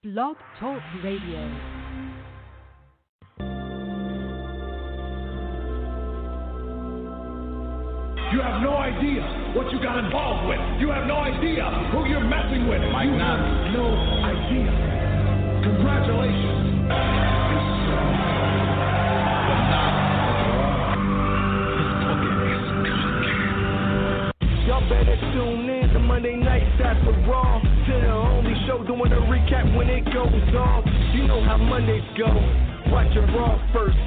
Blog Talk Radio. You have no idea what you got involved with. You have no idea who you're messing with. You have no idea. Congratulations. Y'all better tune in to Monday nights after Raw. To the only show doing a recap when it goes off. You know how Mondays go. Watch it Raw first.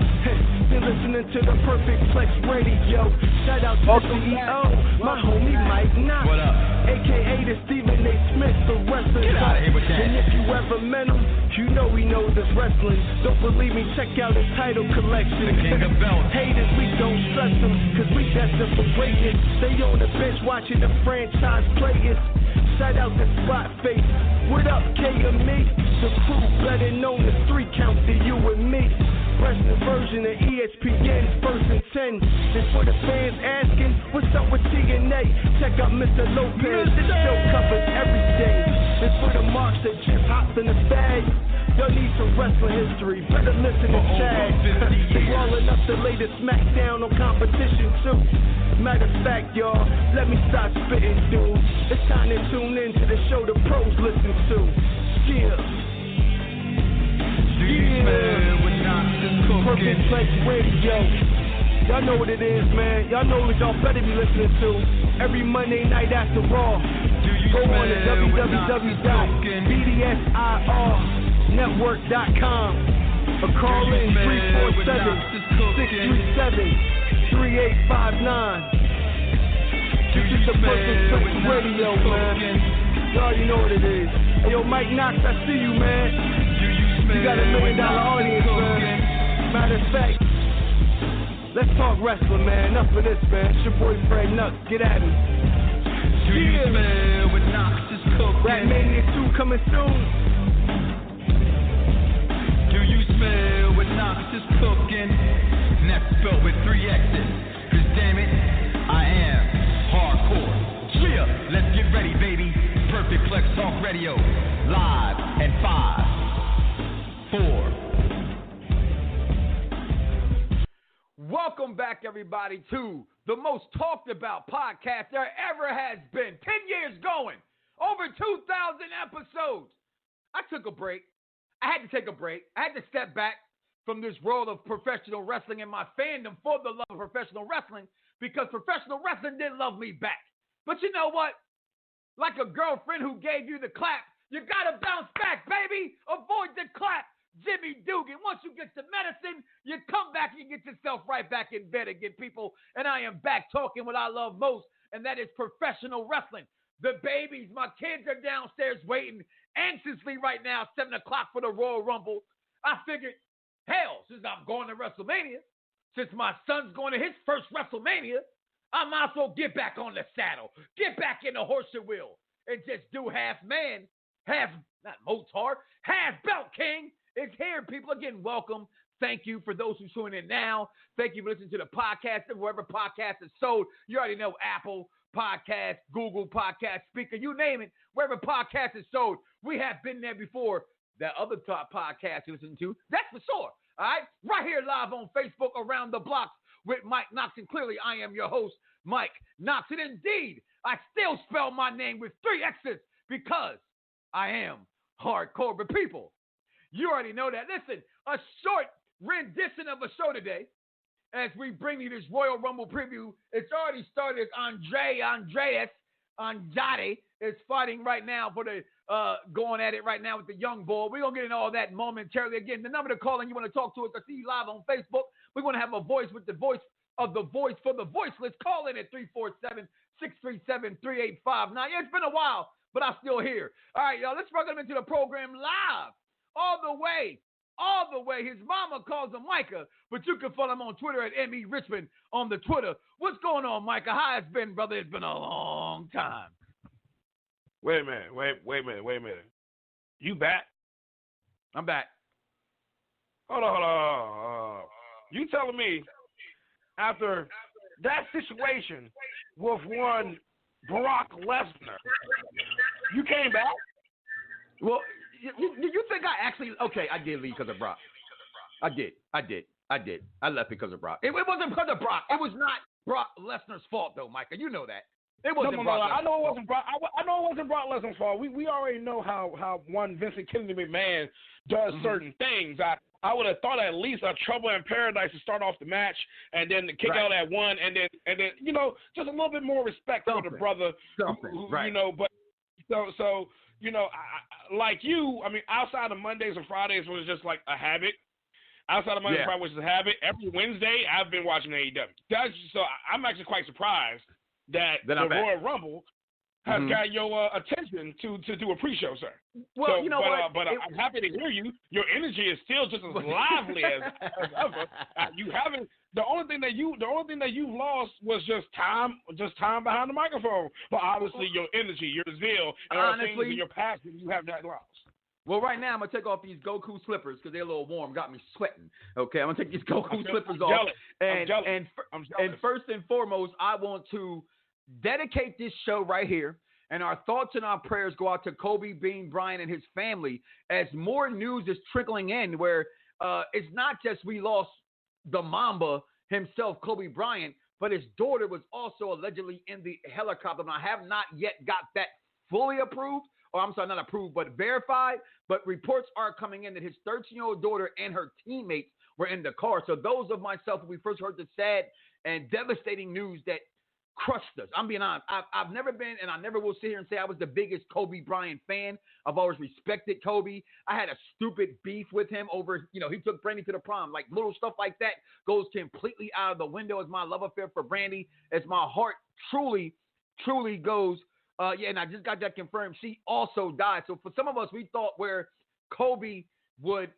Then listening to the Perfect Flex Radio. Shout out to the CEO, my homie Mike Knoxxx. What up? AKA the Stephen A. Smith, the wrestler. Get out of here with that. And if you ever met him, you know he knows his wrestling. Don't believe me, check out his title collection. The King of Belts. Haters, we don't stress them, cause we destined for greatness. Stay on the bench watching the franchise players. Shout out to Spot Face. What up, KME? The crew better known as 3 Count to you and me. Wrestling version of ESPN's First and 10. And for the fans asking, what's up with TNA? Check out Mr. Lopez. This show covers everything. And for the marks that just hopped in the bag, y'all need some wrestling history. Better listen to Chad. They rolling up the latest SmackDown on competition too. Matter of fact, y'all, let me stop spitting, dude. It's time to tune in to the show the pros listen to. Yeah. Perfect Flex Radio. Y'all know what it is, man. Y'all know what y'all better be listening to. Every Monday night after Raw. Go on to www.bdsirnetwork.com or call in 347-637-3859. This is the Perfect Flex Radio, man. Y'all already know what it is. Hey, yo, Mike Knoxxx, I see you, man. You got $1 million audience, man. Matter of fact, let's talk wrestling, man. Enough of this, man. It's your boy Fred Nuts. Get at me. Do you smell what Knoxxx is cooking? Rap Mania 2 coming soon. Do you smell what Knoxxx is cooking? And that's spelled with 3 X's. Cause damn it, I am hardcore. Yeah, let's get ready, baby. Perfect Flex Talk Radio. Live and 5, 4. Welcome back, everybody, to the most talked about podcast there ever has been. 10 years going, over 2,000 episodes. I took a break. I had to take a break. I had to step back from this world of professional wrestling and my fandom for the love of professional wrestling because professional wrestling didn't love me back. But you know what? Like a girlfriend who gave you the clap, you got to bounce back, baby. Avoid the clap. Jimmy Dugan, once you get the medicine, you come back and you get yourself right back in bed again, people. And I am back talking what I love most, and that is professional wrestling. The babies, my kids are downstairs waiting anxiously right now, 7 o'clock for the Royal Rumble. I figured, hell, since I'm going to WrestleMania, since my son's going to his first WrestleMania, I might as well get back on the saddle, get back in the horse and wheel, and just do half man, half, not Mozart, half Belt King. It's here, people. Again, welcome. Thank you for those who tune in now. Thank you for listening to the podcast and wherever podcast is sold. You already know Apple Podcast, Google Podcast, Spreaker, you name it. Wherever podcast is sold, we have been there before. That other top podcast you listen to, that's for sure. All right? Right here live on Facebook, Around the Bloxxx with Mike Knoxxx. And clearly, I am your host, Mike Knoxxx. And indeed, I still spell my name with 3 X's because I am hardcore. But people, you already know that. Listen, a short rendition of a show today as we bring you this Royal Rumble preview. It's already started. Andrade is fighting right now for the going at it right now with the young bull. We're going to get into all that momentarily. Again, the number to call and you want to talk to us, I see you live on Facebook. We're going to have a voice with the voice of the voice for the voiceless. Call in at 347-637-3859. Yeah, it's been a while, but I'm still here. All right, y'all, let's welcome into the program live. All the way. His mama calls him Micah, but you can follow him on Twitter at ME Richmond on the Twitter. What's going on, Micah? How it's been, brother? It's been a long time. Wait a minute. You back? I'm back. Hold on. You telling me after that situation with one Brock Lesnar, you came back? Well, you think I actually? Okay, I did leave because of Brock. I did. I left because of Brock. It wasn't because of Brock. It was not Brock Lesnar's fault, though, Micah. You know that. It wasn't No. Brock Lesnar's I know it fault. wasn't Brock. I know it wasn't Brock Lesnar's fault. We already know how one Vincent Kennedy McMahon does certain things. I would have thought at least a Trouble in Paradise to start off the match, and then to kick out at one, and then just a little bit more respect for the brother. Who, right. But so like you, I mean, outside of Mondays and Fridays was just like a habit. Outside of Monday and Friday, which is a habit, every Wednesday I've been watching AEW. I'm actually quite surprised that the Royal Rumble has got your attention to do a pre-show, sir. Well, but I'm happy to hear you. Your energy is still just as lively as ever. You haven't. The only thing that you've lost was just time behind the microphone. But obviously, your energy, your zeal, and all things and your passion, you have not lost. Well, right now I'm gonna take off these Goku slippers because they're a little warm. Got me sweating. Okay, I'm gonna take these Goku slippers off. I'm jealous. And first and foremost, I want to dedicate this show right here, and our thoughts and our prayers go out to Kobe Bean Bryant and his family as more news is trickling in. Where it's not just we lost the Mamba himself, Kobe Bryant, but his daughter was also allegedly in the helicopter. And I have not yet got that fully approved. Or I'm sorry, not approved, but verified. But reports are coming in that his 13-year-old daughter and her teammates were in the car. So those of myself, when we first heard the sad and devastating news that crushed us. I'm being honest. I've never been, and I never will sit here and say I was the biggest Kobe Bryant fan. I've always respected Kobe. I had a stupid beef with him over, he took Brandy to the prom. Like little stuff like that goes completely out of the window as my love affair for Brandy, as my heart truly, truly goes. And I just got that confirmed. She also died. So for some of us, we thought where Kobe would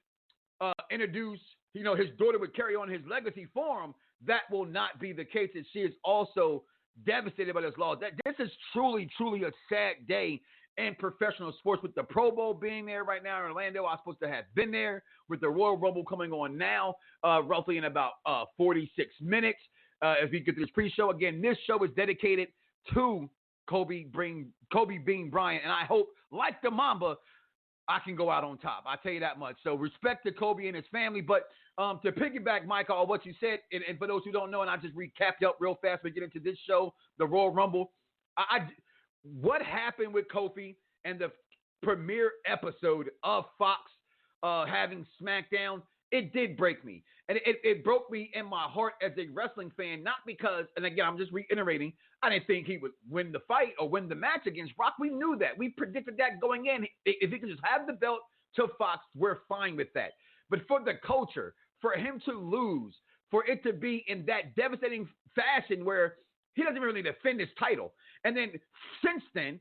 introduce, his daughter would carry on his legacy for him. That will not be the case. And she is also devastated by this loss. This is truly, truly a sad day in professional sports with the Pro Bowl being there right now in Orlando. I was supposed to have been there with the Royal Rumble coming on now, roughly in about 46 minutes. If we get to this pre-show, again, this show is dedicated to Kobe Bean Bryant, and I hope, like the Mamba, I can go out on top. I tell you that much. So respect to Kobe and his family. But to piggyback, Michael, on what you said, and for those who don't know, and I just recap you up real fast, we get into this show, the Royal Rumble. What happened with Kofi and the premiere episode of Fox having SmackDown? It did break me. And it broke me in my heart as a wrestling fan, not because, and again, I'm just reiterating, I didn't think he would win the fight or win the match against Brock. We knew that. We predicted that going in. If he could just have the belt to Fox, we're fine with that. But for the culture, for him to lose, for it to be in that devastating fashion where he doesn't really defend his title. And then since then,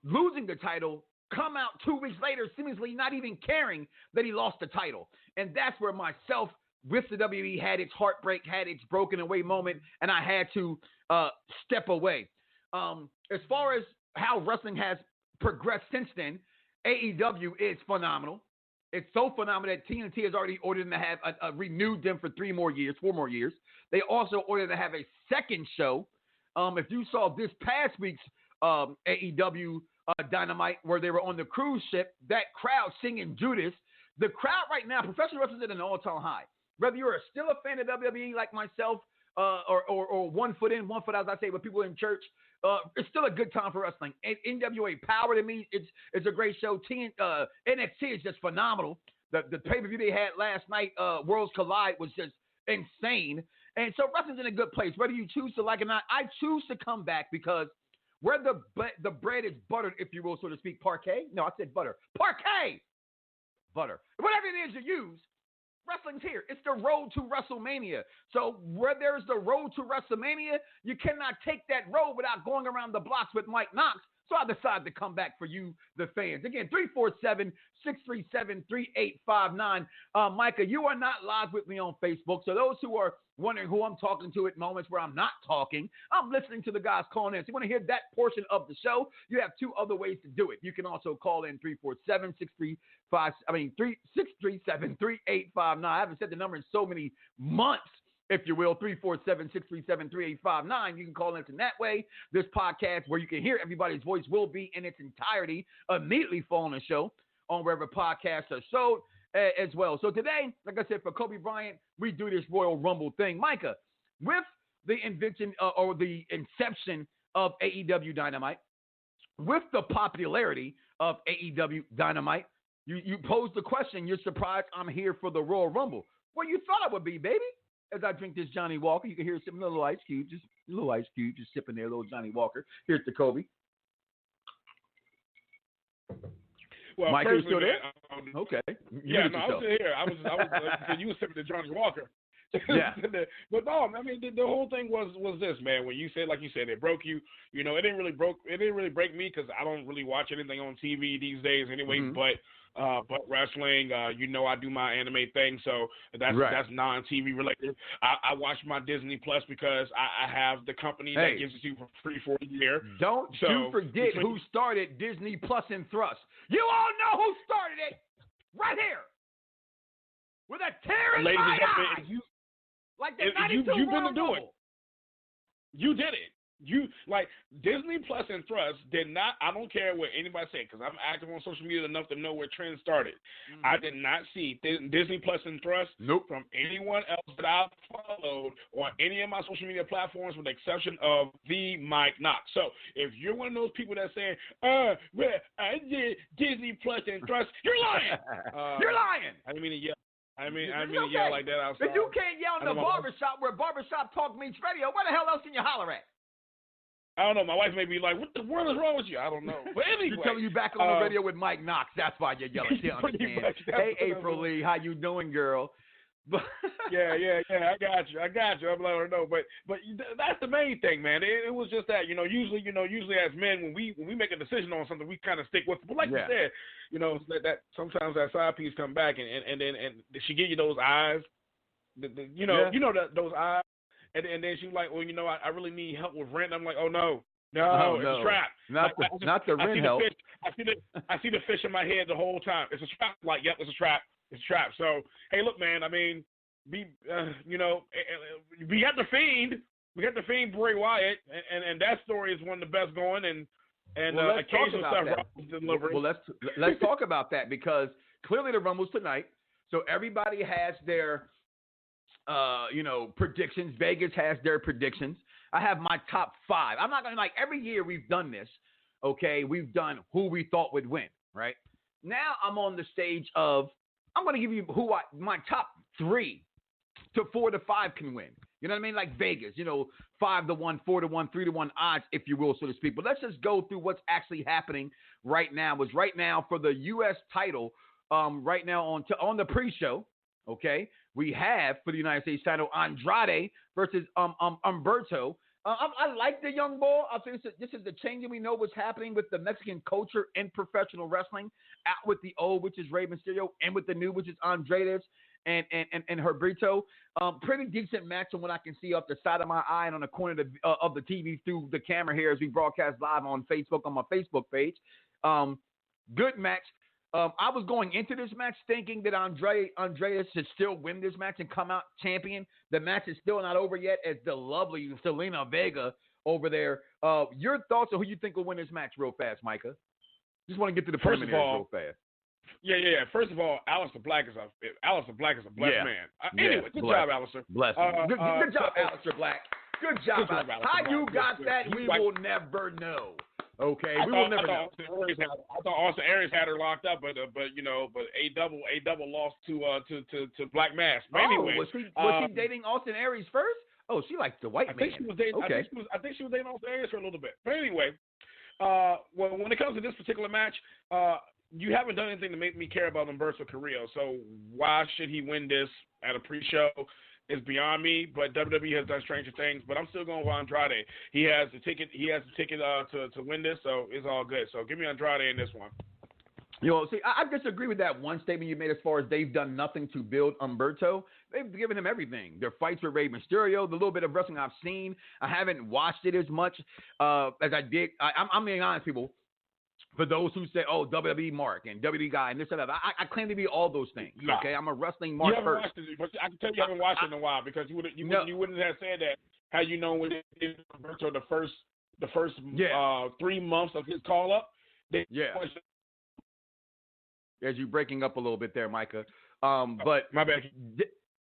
losing the title, come out 2 weeks later, seemingly not even caring that he lost the title. And that's where myself with the WWE had its heartbreak, had its broken away moment, and I had to step away. As far as how wrestling has progressed since then, AEW is phenomenal. It's so phenomenal that TNT has already ordered them to have renewed them for 4 more years. They also ordered to have a second show. If you saw this past week's AEW Dynamite, where they were on the cruise ship, that crowd singing Judas, the crowd right now, professional wrestlers at an all-time high. Whether you're still a fan of WWE like myself, or 1 foot in, 1 foot out, as I say, with people in church, it's still a good time for wrestling. NWA Power, to me, it's a great show. NXT is just phenomenal. The pay-per-view they had last night, Worlds Collide, was just insane. And so wrestling's in a good place. Whether you choose to like it or not, I choose to come back because where the bread is buttered, if you will, so to speak, parquet? No, I said butter. Parquet! Butter. Whatever it is you use, wrestling's here. It's the road to WrestleMania. So where there's the road to WrestleMania, you cannot take that road without going around the blocks with Mike Knoxxx. So I decided to come back for you, the fans. Again, 347-637-3859. Micah, you are not live with me on Facebook. So those who are wondering who I'm talking to at moments where I'm not talking, I'm listening to the guys calling in. So you want to hear that portion of the show, you have 2 other ways to do it. You can also call in 347-637-3859. I haven't said the number in so many months, if you will, 347-637-3859. You can call in that way. This podcast, where you can hear everybody's voice, will be in its entirety immediately following the show on wherever podcasts are sold as well. So today, like I said, for Kobe Bryant, we do this Royal Rumble thing. Micah, with the invention or the inception of AEW Dynamite, with the popularity of AEW Dynamite, you posed the question, you're surprised I'm here for the Royal Rumble. Well, you thought I would be, baby. As I drink this Johnny Walker, you can hear some little ice cube, just a little ice cube, just sipping there, little Johnny Walker. Here's the Kobe. Well, Mike, are you still there? Okay. Yeah, no, I was still here. I was you were sipping the Johnny Walker. Yeah. But no, I mean the whole thing was this, man. When you said, like you said, it broke you. You know, it didn't really break me because I don't really watch anything on TV these days anyway. Mm-hmm. But wrestling, you know, I do my anime thing, so that's non-TV related. I watch my Disney Plus because I have the company that gives it to you for free for a year. Don't you forget who started Disney Plus and Thrust. You all know who started it right here with a tear in my eye. Like the 92 you've been to Royal do Rumble. it. You did it. You like Disney Plus and Thrust did not. I don't care what anybody say because I'm active on social media enough to know where trends started. I did not see Disney Plus and Thrust from anyone else that I've followed on any of my social media platforms, with the exception of the Mike Knoxxx. So if you're one of those people that saying, well, I did Disney Plus and Thrust, you're lying. You're lying. I didn't mean to yell. I mean to yell like that outside. If you can't yell in the barbershop where barbershop talk meets radio, where the hell else can you holler at? I don't know. My wife may be like, "What the world is wrong with you?" I don't know. But anyway, you're telling you back on the radio with Mike Knoxxx. That's why you're yelling. She understand. Hey, April Lee, how you doing, girl? yeah. I got you. I'm letting her know. But that's the main thing, man. It was just that, usually as men, when we make a decision on something, we kind of stick with it. But like you said, that sometimes that side piece come back and then she give you those eyes, those eyes. And then she was like, well, I really need help with rent. I'm like, oh no, it's a trap. Not the rent help. I see the fish in my head the whole time. It's a trap. Like, yep, it's a trap. It's a trap. So, hey, look, man. I mean, we got the Fiend. We got the Fiend Bray Wyatt, and that story is one of the best going. And occasional stuff delivering. Well, let's talk about that because clearly the Rumble's tonight, so everybody has their predictions. Vegas has their predictions. I have my top 5. I'm not going to every year we've done this. Okay. We've done who we thought would win, right? Now I'm on the stage of, I'm going to give you my top 3 to 4 to 5 can win. You know what I mean? Like Vegas, 5 to 1, 4 to 1, 3 to 1 odds, if you will, so to speak. But let's just go through what's actually happening right now. Right now for the U.S. title, right now on the pre-show, okay, we have for the United States title Andrade versus Humberto. I like the young boy. I think this is the change, and we know what's happening with the Mexican culture in professional wrestling. Out with the old, which is Rey Mysterio, and with the new, which is Andrade and Humberto. Pretty decent match from what I can see off the side of my eye and on the corner of the TV through the camera here as we broadcast live on Facebook on my Facebook page. Good match. I was going into this match thinking that Andreas should still win this match and come out champion. The match is still not over yet as the lovely Selena Vega over there. Your thoughts on who you think will win this match real fast, Micah? Just want to get to the preliminaries real fast. Yeah. First of all, Aleister Black is a blessed man. Anyway, good job, Aleister. Bless. Good job, Aleister Black. Good job, Aleister. How you got that, we will never know. Okay, we will never know. I thought Austin Aries had her locked up, but A double lost to Black Mass. But anyway, was she dating Austin Aries first? Oh, she likes the white man. I think she was dating. Okay. I think she was dating Austin Aries for a little bit. But anyway, when it comes to this particular match, you haven't done anything to make me care about Humberto Carrillo. So why should he win this at a pre-show? Is beyond me, but WWE has done stranger things. But I'm still going with Andrade. He has the ticket. To win this, so it's all good. So give me Andrade in this one. See, I disagree with that one statement you made as far as they've done nothing to build Humberto. They've given him everything. Their fights with Rey Mysterio, the little bit of wrestling I've seen, I haven't watched it as much as I did. I'm being honest, people. For those who say, oh, WWE Mark and WWE guy and this and that, I claim to be all those things. No. Okay, I'm a wrestling Mark first. Watched it, but I can tell you haven't watched it in a while because you wouldn't have said that had you known when they did Humberto the first 3 months of his call up. as you're breaking up a little bit there, Micah. But my bad.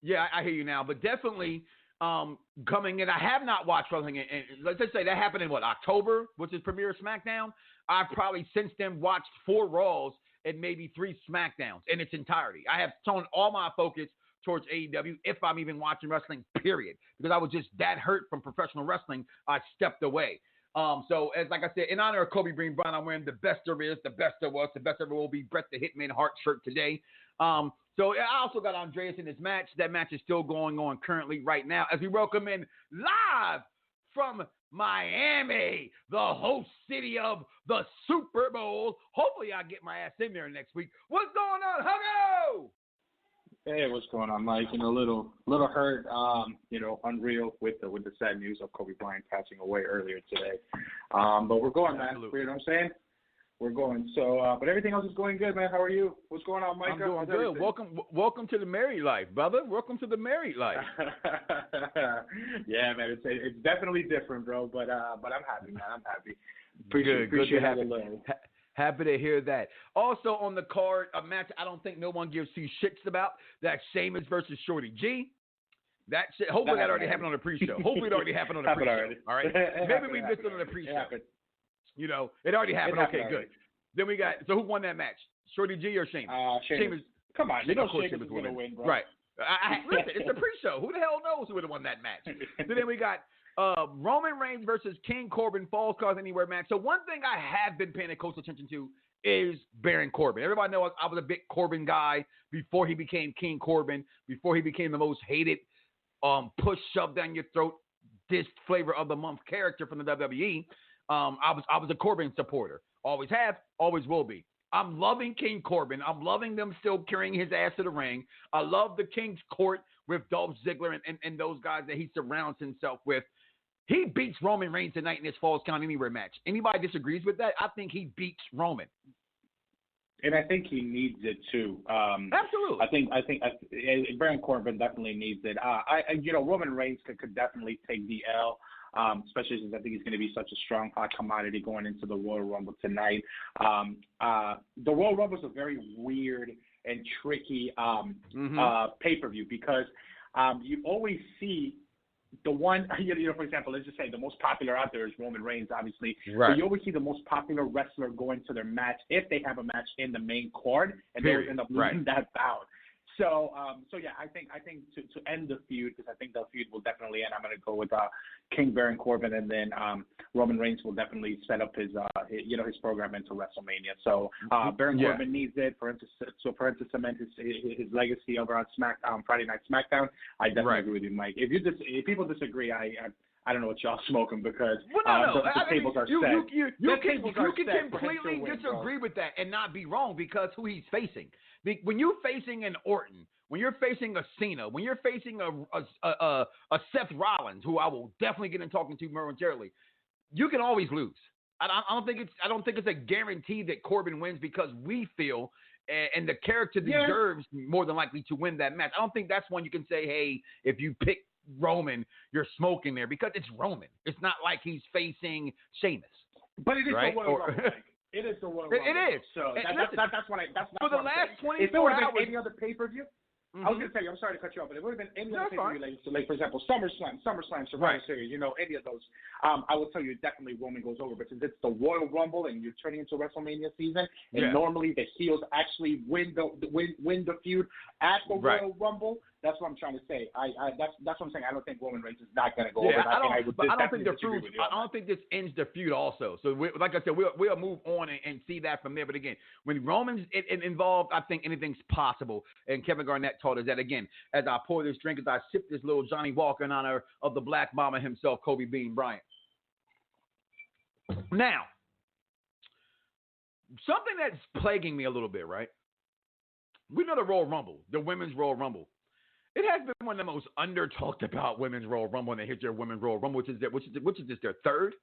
Yeah, I hear you now. But definitely coming in, I have not watched wrestling. And let's just say that happened in October, which is premiere of SmackDown. I've probably since then watched 4 Raws and maybe 3 SmackDowns in its entirety. I have thrown all my focus towards AEW if I'm even watching wrestling, period. Because I was just that hurt from professional wrestling, I stepped away. So, as like I said, in honor of Kobe Bryant, I'm wearing the best there is, the best there was, the best ever will be Bret the Hitman Hart shirt today. So I also got Andreas in this match. That match is still going on currently right now as we welcome in live from Miami, the host city of the Super Bowl. Hopefully I get my ass in there next week. What's going on, Hugo? Hey, what's going on, Mike? A little hurt, unreal with the sad news of Kobe Bryant passing away earlier today. But we're going, man. Absolutely. You know what I'm saying? We're going. So, but everything else is going good, man. How are you? What's going on, Mike? I'm doing good. Welcome to the married life, brother. Welcome to the married life. Yeah, man. It's definitely different, bro. But I'm happy, man. I'm happy. Good to have it. Happy to hear that. Also on the card, a match I don't think no one gives 2 shits about. That's Sheamus versus Shorty G. That shit. Hopefully that already happened on the pre-show. Hopefully it already happened on the pre-show. All right. Maybe we missed it on the pre-show. It already happened. Okay, good. Then we got. So who won that match? Shorty G or Sheamus? Sheamus. Come on, you know Sheamus is gonna win, bro. Right. Listen, it's a pre-show. Who the hell knows who would have won that match? So then we got Roman Reigns versus King Corbin Falls Cause Anywhere match. So one thing I have been paying close attention to is Baron Corbin. Everybody knows I was a big Corbin guy before he became King Corbin, before he became the most hated, push, shove down your throat, this flavor of the month character from the WWE. I was a Corbin supporter. Always have, always will be. I'm loving King Corbin. I'm loving them still carrying his ass to the ring. I love the King's Court with Dolph Ziggler and those guys that he surrounds himself with. He beats Roman Reigns tonight in this Falls Count Anywhere match. Anybody disagrees with that? I think he beats Roman. And I think he needs it too. Absolutely. I think Baron Corbin definitely needs it. Roman Reigns could definitely take the L. Especially since I think he's going to be such a strong hot commodity going into the Royal Rumble tonight. The Royal Rumble is a very weird and tricky pay-per-view because you always see the one, for example, let's just say the most popular out there is Roman Reigns, obviously. Right. But you always see the most popular wrestler going to their match if they have a match in the main card, and they end up losing that bout. So yeah, I think to end the feud, because I think the feud will definitely end. I'm going to go with King Baron Corbin, and then Roman Reigns will definitely set up his program into WrestleMania. So Baron Corbin needs it for him to cement his legacy over on Friday Night SmackDown. I definitely agree with you, Mike. If people disagree, I don't know what y'all smoking because the tables are set. You can completely disagree with that and not be wrong because who he's facing. When you're facing an Orton, when you're facing a Cena, when you're facing a Seth Rollins, who I will definitely get in talking to momentarily, you can always lose. I don't think it's a guarantee that Corbin wins because we feel and the character deserves more than likely to win that match. I don't think that's one you can say, hey, if you pick Roman, you're smoking there because it's Roman. It's not like he's facing Sheamus. But it is the Royal Rumble. It is the Royal Rumble. It is. So that's what I. That's for the last 24 hours. If it would have been any other pay-per-view, I was going to tell you, I'm sorry to cut you off, but it would have been any other pay-per-view, like for example, SummerSlam, Survivor Series, any of those. I will tell you, definitely Roman goes over, but since it's the Royal Rumble and you're turning into WrestleMania season, and normally the heels actually win the feud at the Royal Rumble. That's what I'm trying to say. That's what I'm saying. I don't think Roman Reigns is not going to go over. I don't think this ends the feud also. So like I said, we'll move on and see that from there. But again, when Roman's involved, I think anything's possible. And Kevin Garnett taught us that again. As I pour this drink, as I sip this little Johnny Walker in honor of the Black Mamba himself, Kobe Bean Bryant. Now, something that's plaguing me a little bit, right? We know the Royal Rumble, the Women's Royal Rumble. It has been one of the most under-talked about Women's Royal Rumble when they hit their Women's Royal Rumble, which is this their third,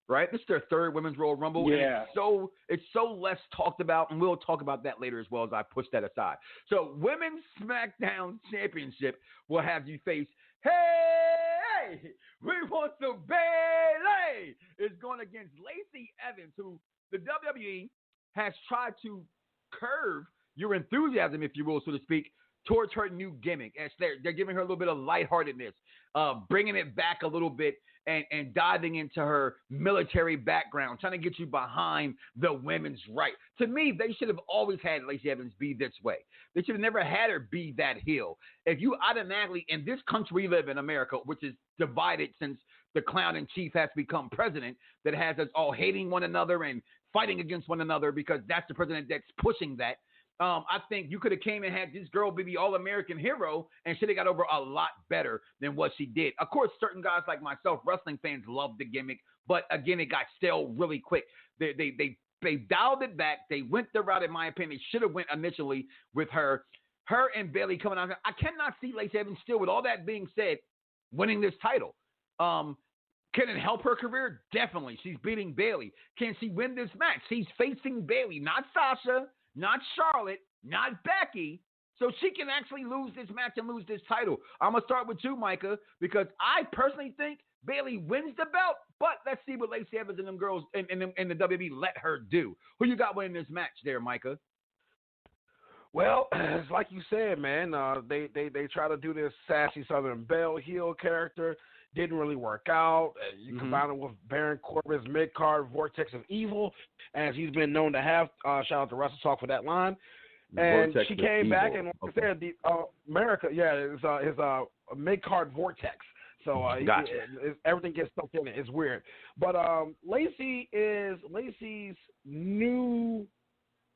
right? This is their third Women's Royal Rumble. Yeah. And it's so less talked about, and we'll talk about that later as well as I push that aside. So Women's SmackDown Championship will have you face, hey, we want some Bayley. It's going against Lacey Evans, who the WWE has tried to curve your enthusiasm, if you will, so to speak, towards her new gimmick. As they're giving her a little bit of lightheartedness, bringing it back a little bit and diving into her military background, trying to get you behind the women's right. To me, they should have always had Lacey Evans be this way. They should have never had her be that heel. If you automatically, in this country we live in, America, which is divided since the clown in chief has become president, that has us all hating one another and fighting against one another because that's the president that's pushing that. I think you could have came and had this girl be the all-American hero and should have got over a lot better than what she did. Of course, certain guys like myself, wrestling fans, love the gimmick, but again, it got stale really quick. They dialed it back. They went the route, in my opinion, they should have went initially with her and Bayley coming out. I cannot see Lacey Evans still, with all that being said, winning this title. Can it help her career? Definitely. She's beating Bayley. Can she win this match? She's facing Bayley, not Sasha, not Charlotte, not Becky, so she can actually lose this match and lose this title. I'm going to start with you, Micah, because I personally think Bayley wins the belt, but let's see what Lacey Evans and them girls in the WWE let her do. Who you got winning this match there, Micah? Well, it's like you said, man. They try to do this sassy Southern Belle heel character. Didn't really work out. You combine it with Baron Corbin's mid-card vortex of evil, as he's been known to have. Shout out to Wrestle Talk for that line. And vortex she came back and like I said, America, his mid-card vortex. So gotcha. Everything gets stuck in it. It's weird. But Lacey's new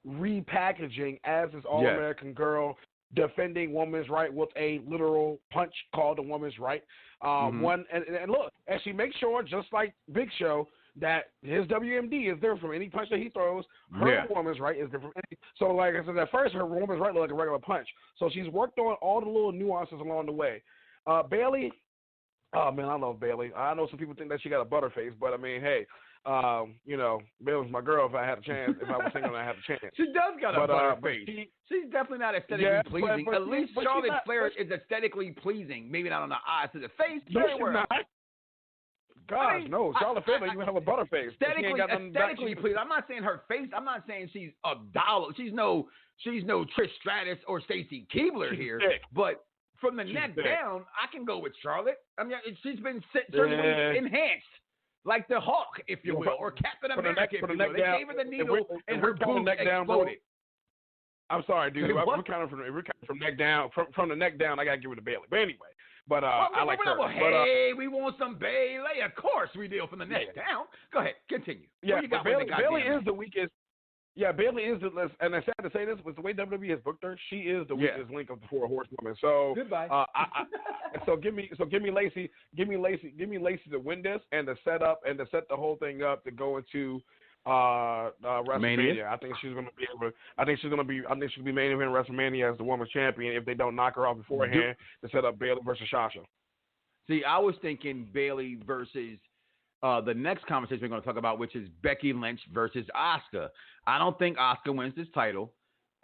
repackaging as this all-American girl, defending women's right with a literal punch called the women's right. One and look, and she makes sure, just like Big Show, that his WMD is different from any punch that he throws. Her woman's right is different. So, like I said, at first her woman's right looked like a regular punch. So she's worked on all the little nuances along the way. Bayley, oh man, I love Bayley. I know some people think that she got a butterface, but I mean, hey. Bayley's my girl. If I had a chance, if I was single, I had a chance. She does got a butterface. She's definitely not aesthetically pleasing. At least Charlotte Flair is aesthetically pleasing. Maybe not on the eyes to the face. No, she's not. Gosh, no. Charlotte Flair doesn't even have a butterface. Aesthetically pleasing. I'm not saying her face. I'm not saying she's a doll. She's no Trish Stratus or Stacy Keibler here. But from the neck down, I can go with Charlotte. I mean, she's been certainly enhanced. Like the Hulk, if you will, or Captain America, if you will. They gave her the needle and her boobs exploded. I'm sorry, dude. We're counting from neck down. From the neck down, I got to give it to Bayley. But anyway, I like her. Hey, we want some Bayley. Of course we do from the neck down. Go ahead, continue. Yeah, Bayley is the weakest. Yeah, Bayley is the less, and I'm sad to say this, but the way WWE has booked her, she is the weakest link of the four horsewomen. So goodbye. So give me Lacey to win this and to set the whole thing up to go into WrestleMania. I think she's gonna be able to. I think she'll be main event WrestleMania as the women's champion if they don't knock her off beforehand to set up Bayley versus Sasha. See, I was thinking Bayley versus the next conversation we're going to talk about, which is Becky Lynch versus Asuka. I don't think Asuka wins this title.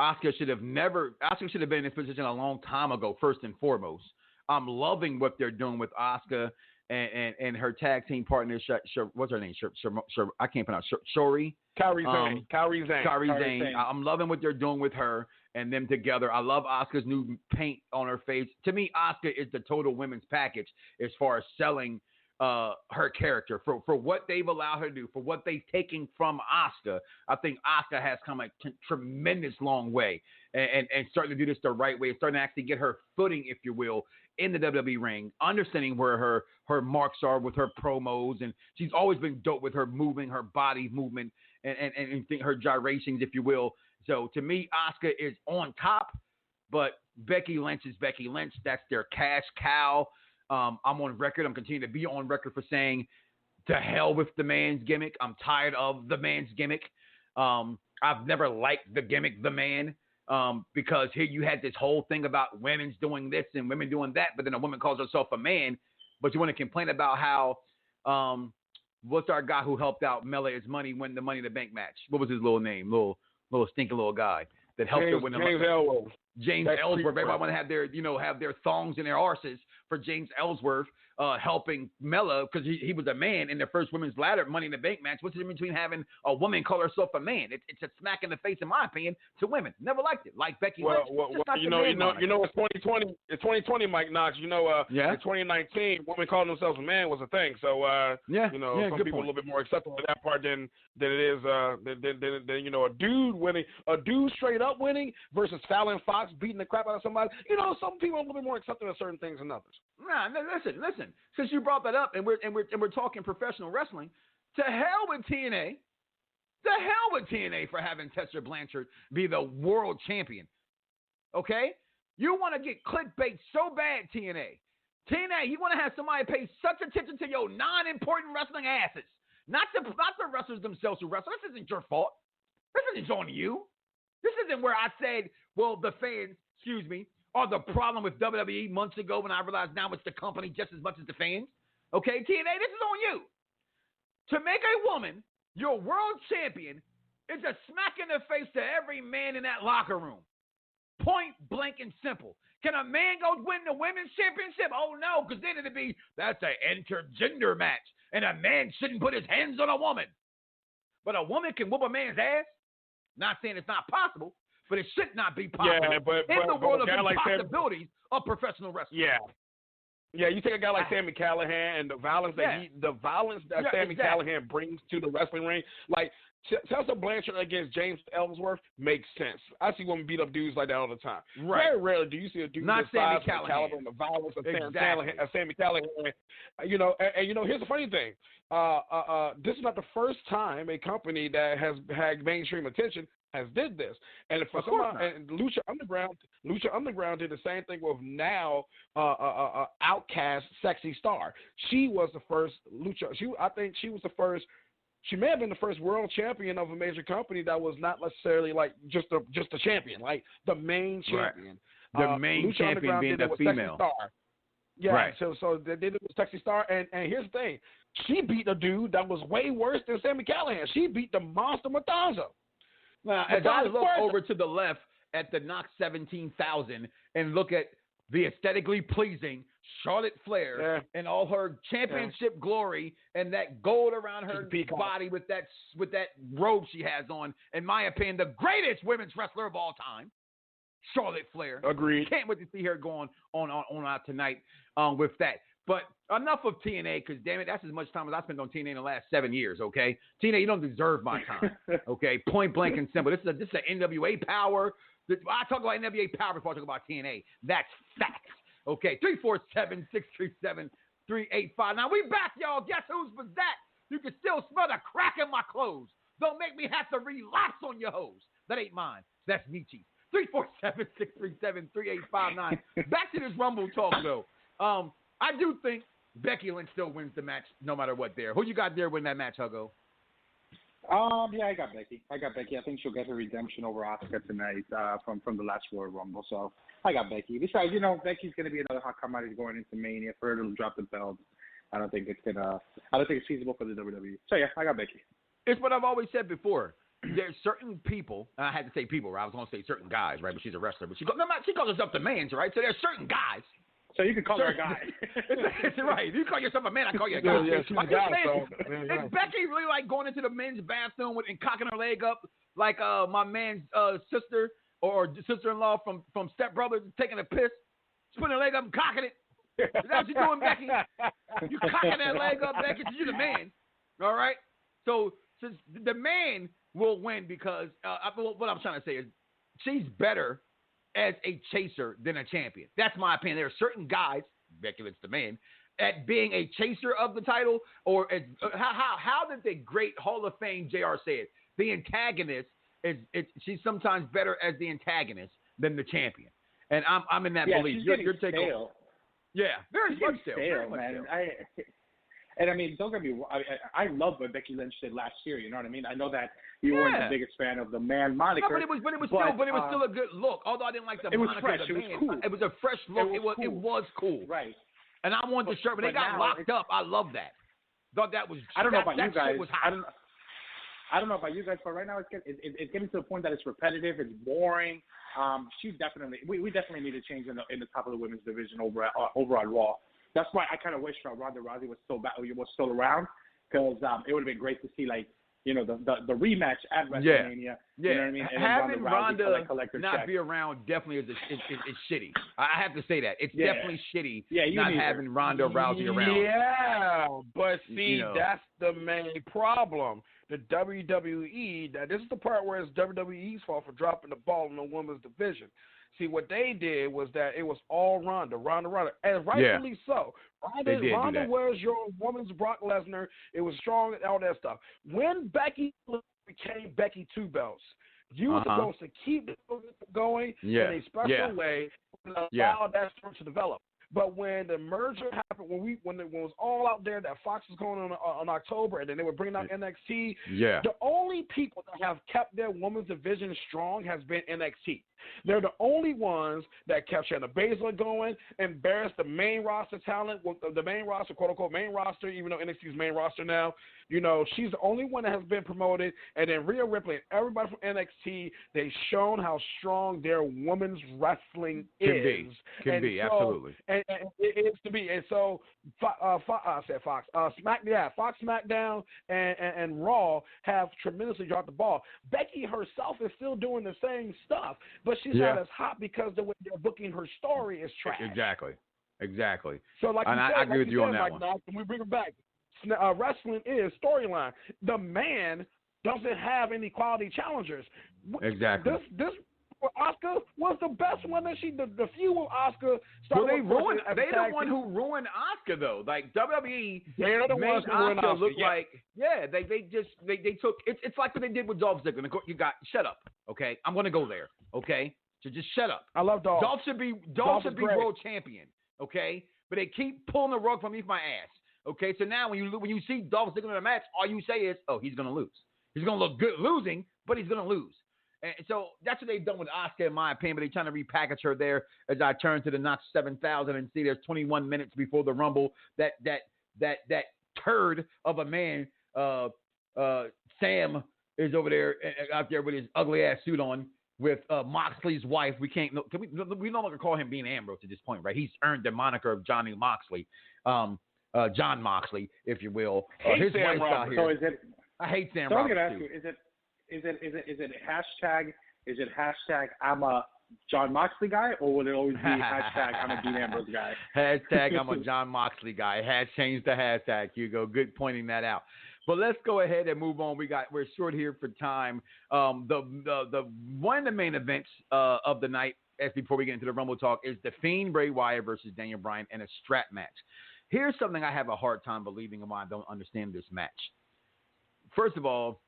Asuka should have been in this position a long time ago, first and foremost. I'm loving what they're doing with Asuka and her tag team partner, what's her name? I can't pronounce Kairi Sane. I'm loving what they're doing with her and them together. I love Asuka's new paint on her face. To me, Asuka is the total women's package as far as selling her character for what they've allowed her to do, for what they've taken from Asuka. I think Asuka has come a tremendous long way and starting to do this the right way, starting to actually get her footing, if you will, in the WWE ring, understanding where her marks are with her promos, and she's always been dope with her body movement and her gyrations, if you will. So to me, Asuka is on top, but Becky Lynch is Becky Lynch. That's their cash cow. I'm on record. I'm continuing to be on record for saying to hell with the man's gimmick. I'm tired of the man's gimmick. I've never liked the gimmick, the man, because here you had this whole thing about women's doing this and women doing that, but then a woman calls herself a man, but you want to complain about how what's our guy who helped out Mela's Money win the Money in the Bank match? What was his little name? Little stinky little guy that helped her win the James Ellsworth. Everybody want to have their thongs in their arses for James Ellsworth. helping Mella because he was a man in the first women's ladder Money in the Bank match. What's the difference between having a woman call herself a man? It's a smack in the face, in my opinion, to women. Never liked it. Like Becky Lynch. You know, it's 2020. It's 2020, Mike Knoxxx. You know, in 2019, women calling themselves a man was a thing. So, you know, some people are a little bit more acceptable of that part than it is than you know, a dude winning, a dude straight up winning versus Fallon Fox beating the crap out of somebody. You know, some people are a little bit more accepting of certain things than others. Nah, listen. Since you brought that up, and we're talking professional wrestling, to hell with TNA. To hell with TNA for having Tessa Blanchard be the world champion. Okay? You want to get clickbait so bad, TNA. TNA, you want to have somebody pay such attention to your non-important wrestling asses. Not the wrestlers themselves who wrestle. This isn't your fault. This isn't on you. This isn't where I said, well, the fans, are the problem with WWE months ago when I realized now it's the company just as much as the fans. Okay, TNA, this is on you. To make a woman your world champion is a smack in the face to every man in that locker room. Point blank and simple. Can a man go win the women's championship? Oh, no, because then it'd be, that's an intergender match, and a man shouldn't put his hands on a woman. But a woman can whoop a man's ass? Not saying it's not possible, but it should not be possible in the world of impossibilities of professional wrestling. Yeah, you take a guy like Sami Callihan and the violence that Sami Callihan brings to the wrestling ring, like Tessa Blanchard against James Ellsworth makes sense. I see women beat up dudes like that all the time. Right. Very rarely do you see a dude that size and caliber and the violence of Sami Callihan. You know, and you know, here's the funny thing. This is not the first time a company that has had mainstream attention has did this, and for and Lucha Underground did the same thing with now Outcast Sexy Star. She was the first Lucha. I think she was the first. She may have been the first world champion of a major company that was not necessarily like just a champion, like the main champion. Right. The main Lucha champion Underground being the female. Yeah, right. So they did it with Sexy Star, and here's the thing: she beat a dude that was way worse than Sami Callihan. She beat the Monster Matanza. Now, as I look over to the left at the Knoxxx 17,000 and look at the aesthetically pleasing Charlotte Flair and all her championship glory and that gold around her body with that robe she has on, in my opinion, the greatest women's wrestler of all time, Charlotte Flair. Agreed. Can't wait to see her going on out tonight with that. But enough of TNA, because, damn it, that's as much time as I spent on TNA in the last 7 years, okay? TNA, you don't deserve my time, okay? Point blank and simple. This is an NWA power. I talk about NWA power before I talk about TNA. That's facts, okay? 347-637-3885. Now, we back, y'all. Guess who's was that? You can still smell the crack in my clothes. Don't make me have to relapse on your hoes. That ain't mine. That's Nietzsche's. 347-637-3859. Back to this Rumble talk, though. I do think Becky Lynch still wins the match no matter what there. Who you got there win that match, Huggo? Yeah, I got Becky. I think she'll get her redemption over Asuka tonight from the last Royal Rumble. So I got Becky. Besides, you know, Becky's going to be another hot commodity going into Mania. For her to drop the belt, I don't think it's feasible for the WWE. So yeah, I got Becky. It's what I've always said before. There's certain people, I had to say people, right? I was going to say certain guys, right? But she's a wrestler. But she calls herself the man, right? So there's certain guys. So you can call her a guy. It's right. You call yourself a man, I call you a guy. Yeah, she's a guy. Is Becky really like going into the men's bathroom and cocking her leg up like my man's sister or sister-in-law from Step Brothers taking a piss? She's putting her leg up and cocking it. Is that what you're doing, Becky? You cocking that leg up, Becky? You're the man. All right? So since the man will win because what I'm trying to say is she's better as a chaser than a champion. That's my opinion. There are certain guys, Becky Lynch the man, at being a chaser of the title, or how did the great Hall of Fame JR say it? The antagonist she's sometimes better as the antagonist than the champion, and I'm in that belief. You're taking stale. Yeah, very much stale. Very much man. Stale. And I mean, don't get me wrong. I love what Becky Lynch did last year. You know what I mean? I know that you weren't the biggest fan of the man moniker. No, but it was still a good look. Although I didn't like the moniker. Fresh. It was fresh. Cool. It was a fresh look. It was cool. Right. And I wanted the shirt, but they got locked up. I love that. Thought that was. I don't know about you guys. I don't know about you guys, but right now it's getting to the point that it's repetitive. It's boring. We definitely need a change in the top of the women's division over on Raw. That's why I kind of wish Ronda Rousey was still around, because it would have been great to see, like, you know, the rematch at WrestleMania. Yeah. You know what I mean? And having Ronda not check. be around definitely is shitty. I have to say that. It's definitely shitty not having Ronda Rousey around. Yeah, but see, you know. that's the main problem. The WWE, this is the part where it's WWE's fault for dropping the ball in the women's division. See, what they did was that it was all Ronda, and rightfully so. Ronda was your woman's Brock Lesnar. It was strong and all that stuff. When Becky became Becky Two Belts, you were supposed to keep going in a special way and allow that story to develop. But when the merger happened, when it was all out there that Fox was going on October, and then they were bringing out NXT, the only people that have kept their women's division strong has been NXT. They're the only ones that kept Shayna Baszler going, embarrassed the main roster talent, the main roster, quote-unquote main roster, even though NXT's main roster now. You know, she's the only one that has been promoted. And then Rhea Ripley and everybody from NXT, they've shown how strong their women's wrestling is. Can be, absolutely. And it is to be. And so, Fox, SmackDown, and Raw have tremendously dropped the ball. Becky herself is still doing the same stuff, but she's not as hot because the way they're booking her story is trash. Exactly. So, like and you said, I agree with you on that one. Knoxxx, we bring it back. Wrestling is storyline. The man doesn't have any quality challengers. Exactly. This Asuka was the best one that the feud with Asuka started. Well, they the one who ruined Asuka though. Like WWE they're the made ones who ruined Asuka look yeah. like they took it's like what they did with Dolph Ziggler. You got shut up, okay? I'm gonna go there, okay? So just shut up. I love Dolph. Dolph should be world champion, okay? But they keep pulling the rug from underneath my ass. Okay, so now when you see Dolph Ziggler in a match, all you say is, "Oh, he's gonna lose. He's gonna look good losing, but he's gonna lose." And so that's what they've done with Asuka, in my opinion. But they're trying to repackage her there. As I turn to the Knoxxx 7000 and see there's 21 minutes before the Rumble. That turd of a man, Sam, is over there out there with his ugly ass suit on with Moxley's wife. We no longer call him Dean Ambrose at this point, right? He's earned the moniker of Johnny Moxley. John Moxley, if you will. His wife's out here. So I hate Sam so Roberts. I'm gonna ask you, is it hashtag I'm a John Moxley guy, or will it always be hashtag I'm a Dean Ambrose guy? Hashtag I'm a John Moxley guy. Change the hashtag, Hugo. Good pointing that out. But let's go ahead and move on. We're short here for time. The one of the main events of the night, as before we get into the Rumble talk, is The Fiend Bray Wyatt versus Daniel Bryan in a strap match. Here's something I have a hard time believing and why I don't understand this match. First of all,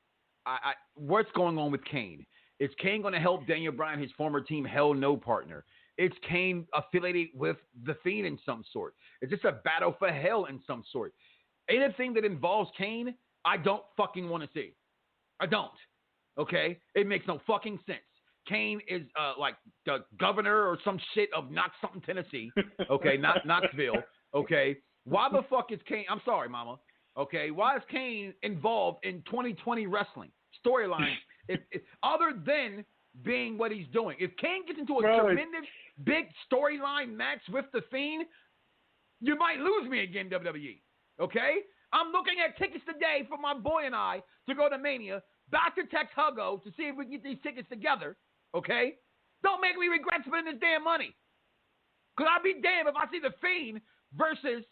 what's going on with Kane? Is Kane going to help Daniel Bryan, his former team? Hell no, partner. Is Kane affiliated with The Fiend in some sort? Is this a battle for hell in some sort? Anything that involves Kane, I don't fucking want to see. I don't. Okay? It makes no fucking sense. Kane is like the governor or some shit of Knoxxx, Tennessee. Okay? Not Knoxville. Okay? Why the fuck is Kane? I'm sorry, mama. Okay? Why is Kane involved in 2020 wrestling storylines other than being what he's doing? If Kane gets into a tremendous big storyline match with The Fiend, you might lose me again, WWE. Okay? I'm looking at tickets today for my boy and I to go to Mania. Back to text Huggo to see if we can get these tickets together. Okay? Don't make me regret spending this damn money. Because I'll be damned if I see The Fiend versus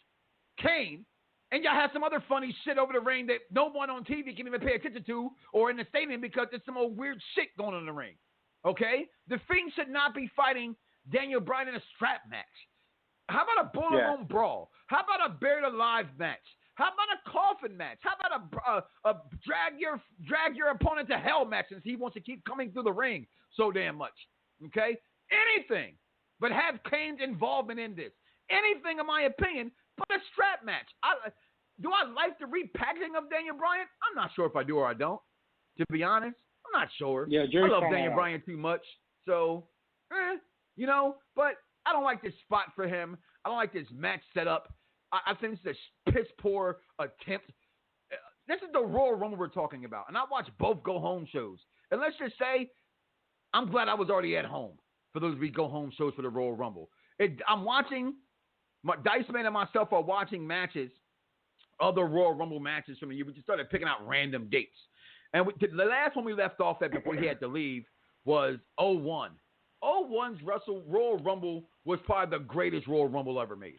Kane, and y'all have some other funny shit over the ring that no one on TV can even pay attention to or in the stadium because there's some old weird shit going on in the ring. Okay? The Fiend should not be fighting Daniel Bryan in a strap match. How about a boiler room brawl? How about a buried alive match? How about a coffin match? How about a drag your opponent to hell match since he wants to keep coming through the ring so damn much? Okay? Anything but have Kane's involvement in this. Anything, in my opinion, but a strap match. Do I like the repackaging of Daniel Bryan? I'm not sure if I do or I don't. To be honest, I'm not sure. Yeah, I love Daniel Bryan too much. So, but I don't like this spot for him. I don't like this match setup. I think this is a piss-poor attempt. This is the Royal Rumble we're talking about. And I watch both go-home shows. And let's just say, I'm glad I was already at home for those go-home shows for the Royal Rumble. I'm watching Diceman and myself are watching matches, other Royal Rumble matches from the year. We just started picking out random dates. And the last one we left off at before he had to leave was 01. 01's Royal Rumble was probably the greatest Royal Rumble ever made.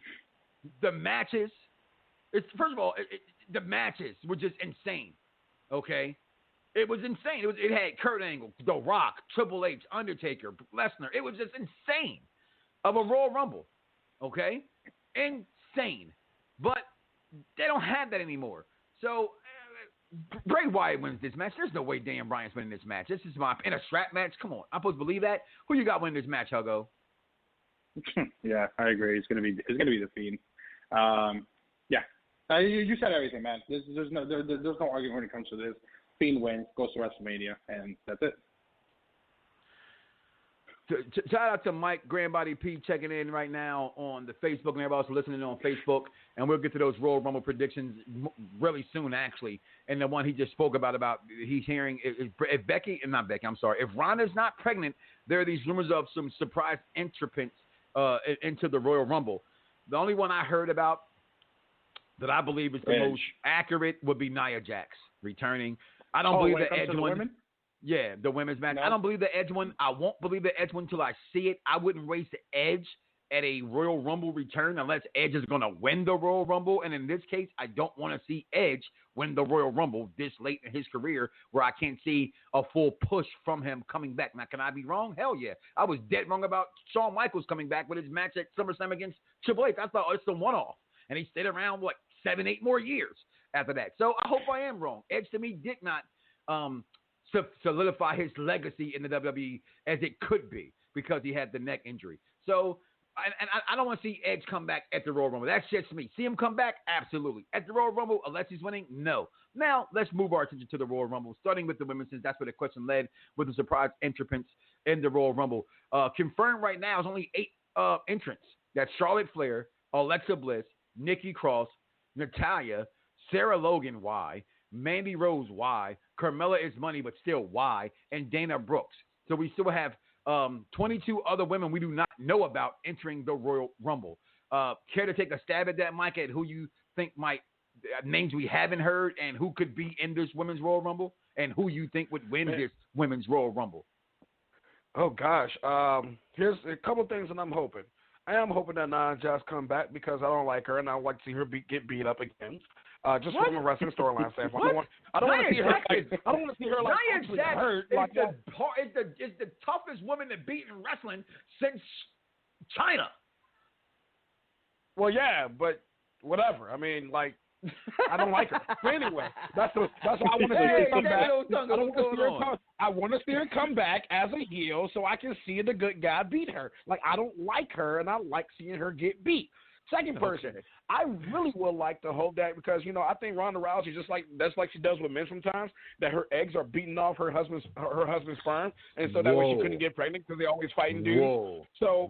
The matches, first of all, the matches were just insane, okay? It was insane. It had Kurt Angle, The Rock, Triple H, Undertaker, Lesnar. It was just insane of a Royal Rumble, okay? Insane. But they don't have that anymore. So Bray Wyatt wins this match. There's no way Daniel Bryan's winning this match. This is in a strap match. Come on, I'm supposed to believe that. Who you got winning this match, Huggo? Yeah, I agree. It's gonna be the Fiend. You said everything, man. There's no argument when it comes to this. Fiend wins, goes to WrestleMania, and that's it. Shout out to Mike Grandbody P checking in right now on the Facebook, and everybody else listening on Facebook. And we'll get to those Royal Rumble predictions really soon, actually. And the one he just spoke about he's hearing if Ronda's not pregnant, there are these rumors of some surprise entrants into the Royal Rumble. The only one I heard about that I believe is the most accurate would be Nia Jax returning. I don't believe the Edge one. Women? Yeah, the women's match. No. I don't believe the Edge one. I won't believe the Edge one until I see it. I wouldn't race the Edge at a Royal Rumble return unless Edge is going to win the Royal Rumble. And in this case, I don't want to see Edge win the Royal Rumble this late in his career where I can't see a full push from him coming back. Now, can I be wrong? Hell yeah. I was dead wrong about Shawn Michaels coming back with his match at SummerSlam against Triple H. I thought it's the one-off. And he stayed around, 7-8 more years after that. So I hope I am wrong. Edge, to me, did not solidify his legacy in the WWE as it could be because he had the neck injury. So, I don't want to see Edge come back at the Royal Rumble. That's just me. See him come back? Absolutely. At the Royal Rumble, unless he's winning? No. Now, let's move our attention to the Royal Rumble, starting with the women, since that's where the question led with the surprise entrants in the Royal Rumble. Confirmed right now is only 8 entrants. That's Charlotte Flair, Alexa Bliss, Nikki Cross, Natalya, Sarah Logan, why? Mandy Rose, why? Carmella is money, but still, why? And Dana Brooks. So we still have 22 other women we do not know about entering the Royal Rumble. Care to take a stab at that, Mike, at who you think might names we haven't heard and who could be in this Women's Royal Rumble and who you think would win this Women's Royal Rumble? Oh, gosh. Here's a couple things that I'm hoping. I am hoping that Nia Jax come back because I don't like her and I would like to see her get beat up again. Just from a wrestling storyline standpoint. I don't want to see her actually hurt. It's the toughest woman to beat in wrestling since China. Well, yeah, but whatever. I mean, I don't like her. But anyway, that's why I want to see her come back. I want to see her come back as a heel so I can see the good guy beat her. I don't like her, and I like seeing her get beat. Second person, I really would like to hope that because, I think Ronda Rousey, that's like she does with men sometimes, that her eggs are beating off her husband's sperm, and so that way she couldn't get pregnant because they always fighting dudes. Whoa. So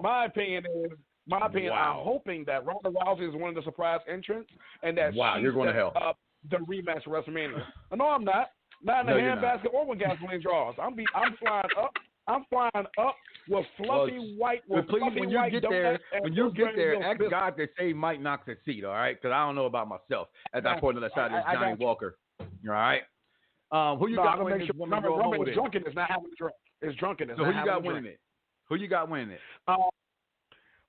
my opinion is, I'm hoping that Ronda Rousey is one of the surprise entrants and that you're going to hell. Up the rematch of WrestleMania. No, I'm not. Not in the handbasket or with gasoline draws. I'm flying up. I'm flying up with fluffy white. When you get there, ask God to save Mike Knoxx's seat, all right? Because I don't know about myself. As I point to the side of Johnny Walker, all right? Who you got winning this Women's Royal Rumble? Drunkenness, not having a drink. It's drunkenness. So who you got winning it? Who you got winning it?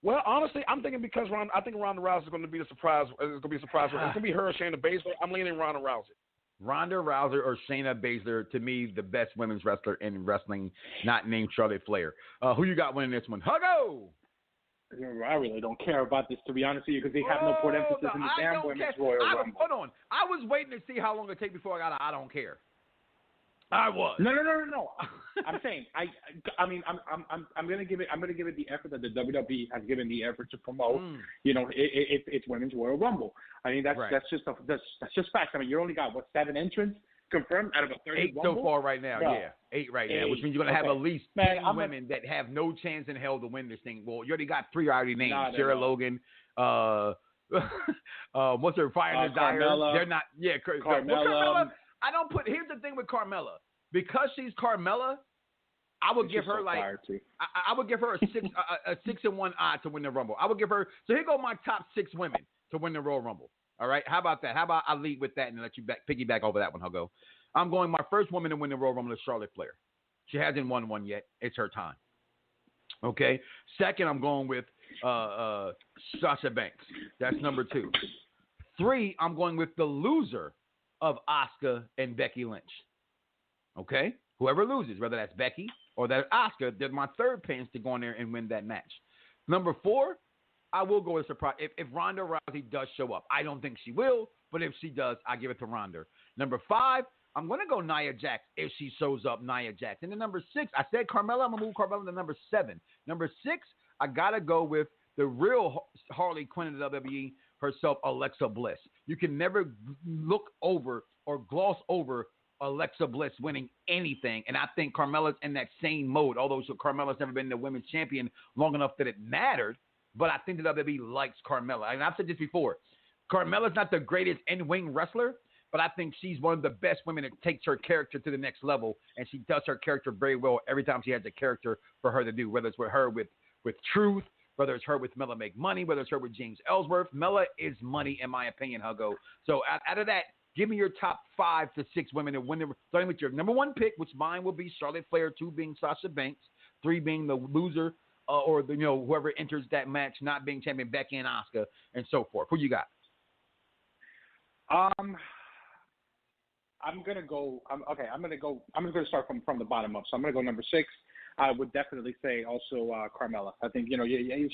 Well, honestly, I'm thinking because I think Ronda Rousey is going to be the surprise. It's going to be a surprise. It's going to be her or Shayna Baszler. I'm leaning Ronda Rousey. Ronda Rousey or Shayna Baszler, to me, the best women's wrestler in wrestling, not named Charlotte Flair. Who you got winning this one? Huggo! I really don't care about this, to be honest with you, because they have no put emphasis in the damn Women's Royal Rumble. Hold on. I was waiting to see how long it take before I got I don't care. I was. No. I'm saying I'm gonna give it the effort that the WWE has given the effort to promote. It's Women's Royal Rumble. I mean that's just facts. I mean you only got 7 entrants confirmed out of a 30 8 Rumble? So far right now. No. Yeah, 8 right now, which means you're gonna have at least 10 women that have no chance in hell to win this thing. Well, you already got 3 already named: Sarah Logan. What's her Fire and Desire? Carmella. They're not. Yeah, Carmella. Carmella. I don't put. Here's the thing with Carmella. Because she's Carmella, I would give her I would give her a 6-1 odd to win the Rumble. I would give her. So here go my top 6 women to win the Royal Rumble. All right, how about that? How about I lead with that and let you piggyback over that one, Hugo? I'm going. My first woman to win the Royal Rumble is Charlotte Flair. She hasn't won one yet. It's her time. Okay. Second, I'm going with Sasha Banks. That's number 2. 3, I'm going with the loser of Asuka and Becky Lynch. Okay? Whoever loses, whether that's Becky or that's Asuka, they're my third pins to go in there and win that match. Number 4, I will go with surprise. If Ronda Rousey does show up, I don't think she will, but if she does, I give it to Ronda. Number 5, I'm going to go Nia Jax if she shows up, Nia Jax. And then number 6, I said Carmella. I'm going to move Carmella to number 7. Number 6, I got to go with the real Harley Quinn of the WWE herself, Alexa Bliss. You can never look over or gloss over Alexa Bliss winning anything. And I think Carmella's in that same mode, although Carmella's never been the women's champion long enough that it mattered. But I think the WWE likes Carmella. And I've said this before. Carmella's not the greatest in-ring wrestler, but I think she's one of the best women that takes her character to the next level. And she does her character very well every time she has a character for her to do, whether it's with her with Truth, whether it's her with Mella Make Money, whether it's her with James Ellsworth. Mella is money, in my opinion, Hugo. So out of that, give me your top 5 to 6 women to win. Starting with your number 1 pick, which mine will be Charlotte Flair, 2 being Sasha Banks, 3 being the loser or whoever enters that match not being champion, Becky and Asuka, and so forth. Who you got? I'm gonna go. I'm gonna start from the bottom up. So I'm gonna go number 6. I would definitely say also Carmella. I think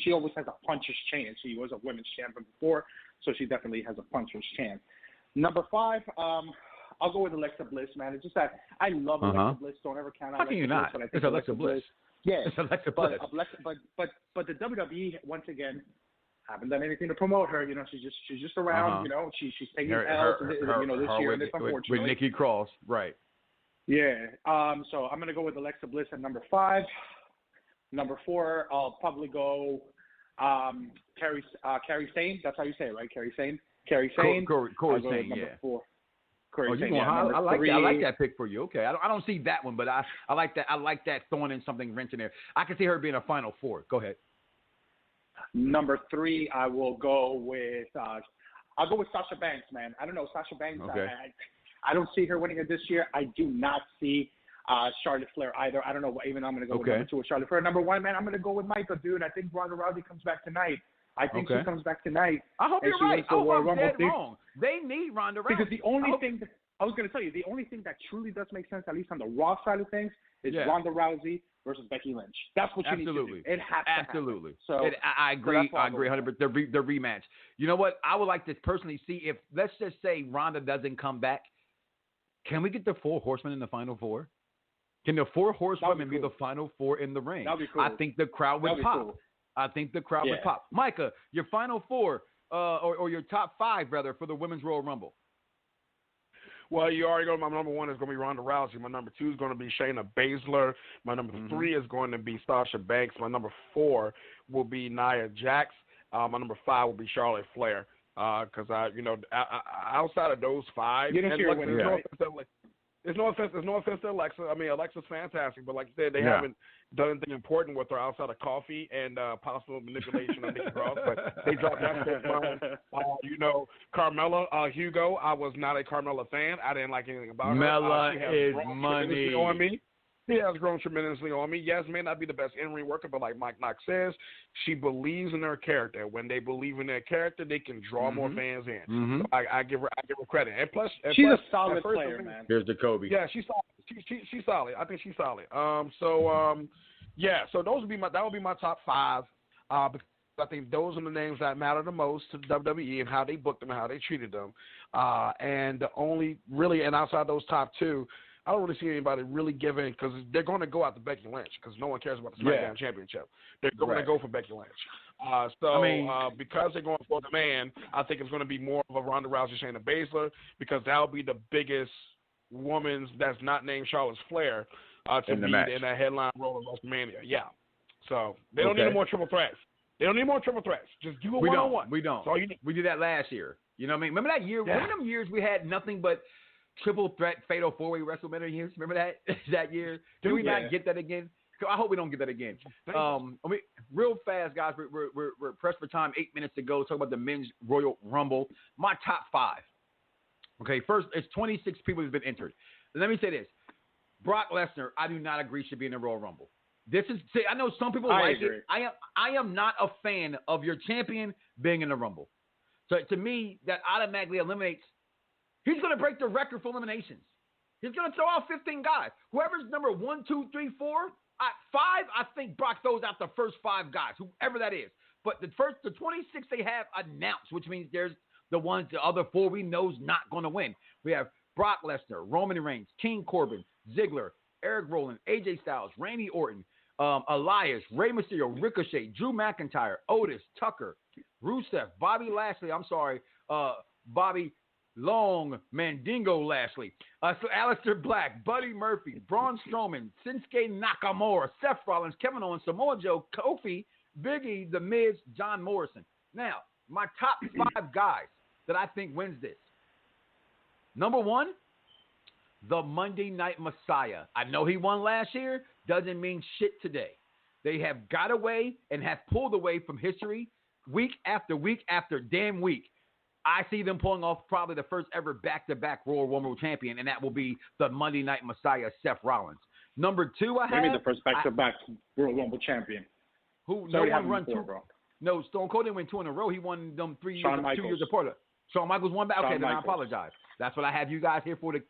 she always has a puncher's chance. She was a women's champion before, so she definitely has a puncher's chance. Number 5, I'll go with Alexa Bliss, man. It's just that I love Alexa Bliss. Don't ever count out. How can you not? It's Alexa Bliss. Yeah, it's Alexa Bliss. But the WWE once again haven't done anything to promote her. She's just around. She's taking L's. This year, and it's unfortunate. With Nikki Cross, right? Yeah. So I'm gonna go with Alexa Bliss at number 5. Number 4, I'll probably go Kairi Sane. That's how you say it, right? Kairi Sane. Corey Sane. Yeah. 4. I like that pick for you. Okay, I don't see that one, but I like that. I like that throwing in something wrench in there. I can see her being a Final 4. Go ahead. Number 3, I will go with I'll go with Sasha Banks, man. I don't know, Sasha Banks. Okay. I don't see her winning it this year. I do not see Charlotte Flair either. I don't know what even I'm going to go with number 2 with Charlotte Flair. Number 1, man, I'm going to go with Micah, dude. I think Ronda Rousey comes back tonight. I think she comes back tonight. I hope you're right. I hope I'm dead wrong. They need Ronda Rousey. Because the only thing that I was going to tell you, the only thing that truly does make sense, at least on the Raw side of things, is Ronda Rousey versus Becky Lynch. That's what you need to do. It has to happen. So I agree. I agree 100%. The rematch. You know what? I would like to personally see if, let's just say Ronda doesn't come back, can we get the 4 horsemen in the Final 4? Can the 4 horsewomen be the Final 4 in the ring? That'd be cool. I think the crowd would pop. Cool. I think the crowd would pop. Micah, your Final 4 or your top 5, rather, for the Women's Royal Rumble. Well, you already go. My number 1 is going to be Ronda Rousey. My number 2 is going to be Shayna Baszler. My number 3 is going to be Sasha Banks. My number 4 will be Nia Jax. My number 5 will be Charlotte Flair. Because outside of those 5, there's no offense to Alexa. I mean, Alexa's fantastic, but like you said, they haven't done anything important with her outside of coffee and possible manipulation of Nikki Cross. But they dropped that. Carmella, Hugo. I was not a Carmella fan. I didn't like anything about her. Mella is money. On me. She has grown tremendously on me. Yes, may not be the best in-ring worker, but like Mike Knox says, she believes in her character. When they believe in their character, they can draw more fans in. So I give her credit. And plus, she's a solid player, man. Here's Jacoby. Yeah, she's solid. She's solid. I think she's solid. So those would be my top 5. Because I think those are the names that matter the most to the WWE and how they booked them and how they treated them. And the only really, and outside those top 2. I don't really see anybody really giving, because they're going to go out to Becky Lynch because no one cares about the SmackDown Championship. They're going to go for Becky Lynch. Because they're going for the man, I think it's going to be more of a Ronda Rousey, Shayna Baszler, because that'll be the biggest woman that's not named Charlotte Flair to be in that headline role of WrestleMania. Yeah. So they don't need no more triple threats. They don't need more triple threats. Just do a one-on-one. We don't. That's all you need. We did that last year. You know what I mean? Remember that year? One of them years we had nothing but triple threat fatal 4-way WrestleMania years. Remember that year? Can we not get that again? I hope we don't get that again. Real fast, guys. We're pressed for time. 8 minutes to go. Talk about the men's Royal Rumble. My top 5. Okay, first, it's 26 people who've been entered. Let me say this: Brock Lesnar, I do not agree should be in the Royal Rumble. I know some people like it. I am not a fan of your champion being in the Rumble. So to me, that automatically eliminates. He's going to break the record for eliminations. He's going to throw out 15 guys. Whoever's number 1, 2, 3, 4, 5. I think Brock throws out the first 5 guys, whoever that is. But the 26 they have announced, which means there's the other 4 we know is not going to win. We have Brock Lesnar, Roman Reigns, King Corbin, Ziggler, Eric Rowan, AJ Styles, Randy Orton, Elias, Rey Mysterio, Ricochet, Drew McIntyre, Otis, Tucker, Rusev, Bobby Lashley. Bobby Long, Mandingo Lashley, Aleister Black, Buddy Murphy, Braun Strowman, Shinsuke Nakamura, Seth Rollins, Kevin Owens, Samoa Joe, Kofi, Big E, The Miz, John Morrison. Now, my top 5 guys that I think wins this. Number 1, the Monday Night Messiah. I know he won last year. Doesn't mean shit today. They have got away and have pulled away from history week after week after damn week. I see them pulling off probably the first ever back-to-back Royal Rumble champion, and that will be the Monday Night Messiah, Seth Rollins. Number 2, maybe the first back-to-back Royal Rumble champion. Who? No one run 2. Bro. No, Stone Cold didn't win 2 in a row. He won them 2 years apart. Shawn Michaels won back. Okay, then I apologize. That's what I have you guys here for to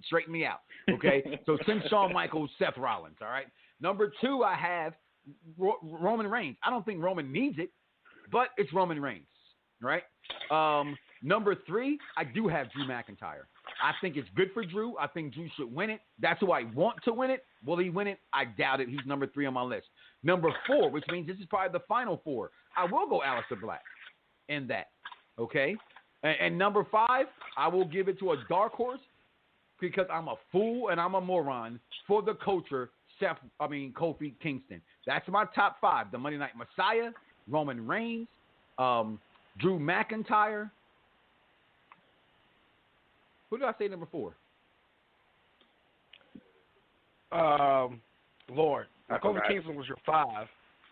straighten me out. Okay, so since Shawn Michaels, Seth Rollins. All right. Number 2, I have Roman Reigns. I don't think Roman needs it, but it's Roman Reigns. Right. Number 3, I do have Drew McIntyre. I think it's good for Drew. I think Drew should win it. That's who I want to win it. Will he win it? I doubt it. He's number 3 on my list. Number 4, which means this is probably the final 4. I will go Aleister Black in that. Okay. And number 5, I will give it to a dark horse because I'm a fool and I'm a moron for the culture. Kofi Kingston. That's my top 5. The Monday Night Messiah, Roman Reigns, Drew McIntyre. Who did I say number 4? Lord. Kofi Kingston was your 5.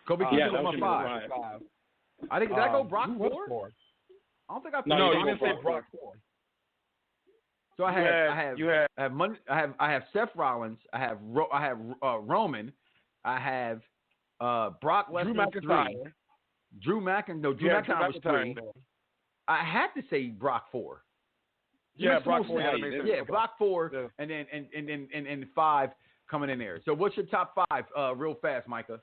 Kofi Kingston was my 5. I think, did I go Brock 4? I don't think I put No, you didn't say Brock 4. So I have Seth Rollins. I have Roman. I have Brock Lesnar 3. Drew McIntyre was 3. I had to say Brock 4. Yeah, Brock 4. Brock 4, yeah. and then 5 coming in there. So what's your top 5? Real fast, Micah.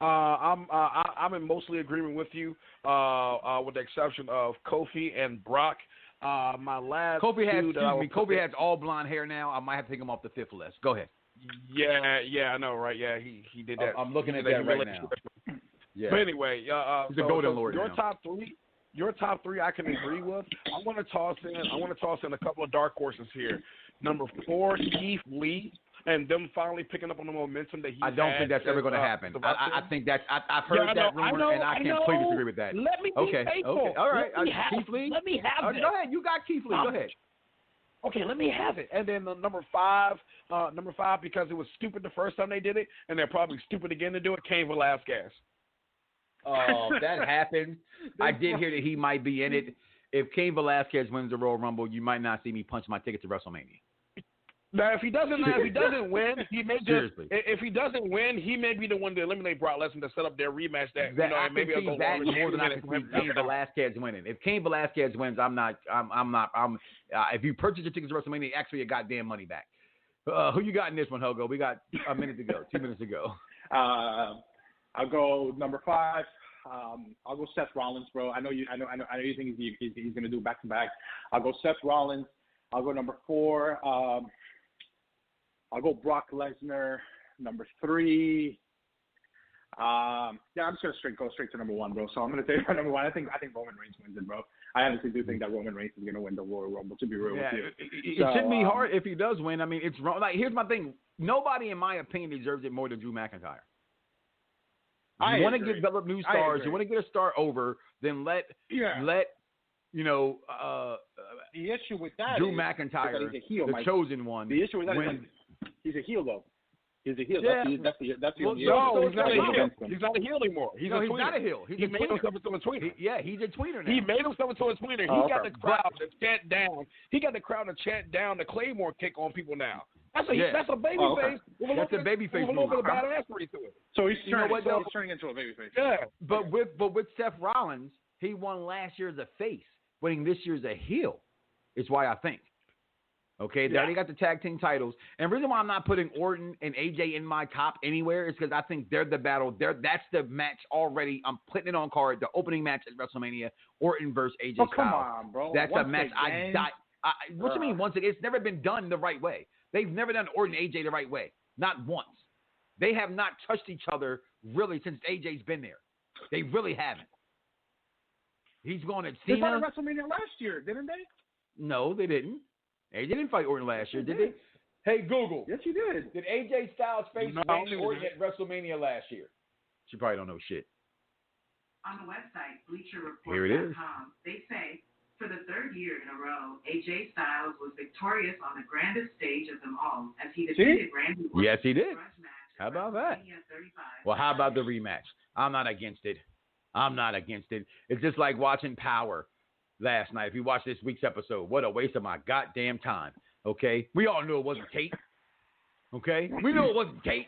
I'm in mostly agreement with you, with the exception of Kofi and Brock. My last Kofi has all blonde hair now. I might have to take him off the 5th list. Go ahead. Yeah, I know, right? Yeah, he did that. I'm looking at that right now. Yeah. But anyway, he's a golden lord your now. top three, I can agree with. I want to toss in a couple of dark horses here. Number 4, Keith Lee, and them finally picking up on the momentum that he. I don't think that's ever going to happen. I think that's. I've heard that rumor, and I completely disagree with that. Let me be faithful. Okay, all right. Keith Lee. Let me have it. Go ahead. You got Keith Lee. Go ahead. Okay, let me have it. And then number 5, because it was stupid the first time they did it, and they're probably stupid again to do it. Cain Velasquez. Oh, that happened. I did hear that he might be in it. If Cain Velasquez wins the Royal Rumble, you might not see me punch my ticket to WrestleMania. Now, if he doesn't win, he may just. If he doesn't win, he may be the one to eliminate Brock Lesnar to set up their rematch. I can see that more than I can see Cain Velasquez winning. If Cain Velasquez wins, I'm not. If you purchase your tickets to WrestleMania, actually, your goddamn money back. Who you got in this one, Hogo? We got a minute to go. 2 minutes to go. I'll go number 5. I'll go Seth Rollins, bro. I know you think he's going to do back to back. I'll go Seth Rollins. I'll go number 4. I'll go Brock Lesnar. Number 3. I'm just gonna go straight to number 1, bro. So I'm gonna take number 1. I think Roman Reigns wins it, bro. I honestly do think that Roman Reigns is gonna win the Royal Rumble. To be real with you, it shouldn't be hard if he does win. I mean, it's wrong. Like, here's my thing. Nobody, in my opinion, deserves it more than Drew McIntyre. You want to develop new stars. You want to get a star over. Then let the issue with that Drew is McIntyre, that he's a heel, the Mike. chosen one. The issue with that is he's a heel, though. He's a heel. Yeah. That's the only No, issue. He's not a heel. He's not a heel anymore. He's No, a he's tweener. not a heel. He made himself into a tweener. He's a tweener now. He made himself into a tweener. Oh, He got okay. the crowd to chant down. He got the crowd to chant down the Claymore kick on people now. That's a baby face. That's a baby face with a little bit of badassery to it. So he's turning, what, though? he's turning into a babyface. Yeah. But with Seth Rollins, he won last year as a face, winning this year as a heel. Is why I think. Okay, they already got the tag team titles. And the reason why I'm not putting Orton and AJ in my top anywhere is because I think they're the battle. That's the match already. I'm putting it on card. The opening match at WrestleMania, Orton versus AJ Styles. Oh, come on, bro. That's Once a match again? what you mean once again? It's never been done the right way. They've never done Orton and AJ the right way. Not once. They have not touched each other really since AJ's been there. They really haven't. He's going at Cena. They fought at WrestleMania last year, didn't they? No, they didn't. They didn't fight Orton last year, did they? Hey, Google. Yes, you did. Did AJ Styles face No, Randy Orton at WrestleMania last year? She probably don't know shit. On the website, Here it is. BleacherReport.com, they say, for the third year in a row, AJ Styles was victorious on the grandest stage of them all as he defeated Randy Orton. Yes, he did. in a grudge match at How about that? WrestleMania 35. Well, how about the rematch? I'm not against it. It's just like watching Power last night. If you watch this week's episode, what a waste of my goddamn time. Okay? We all knew it wasn't Kate. Okay? We knew it wasn't Kate.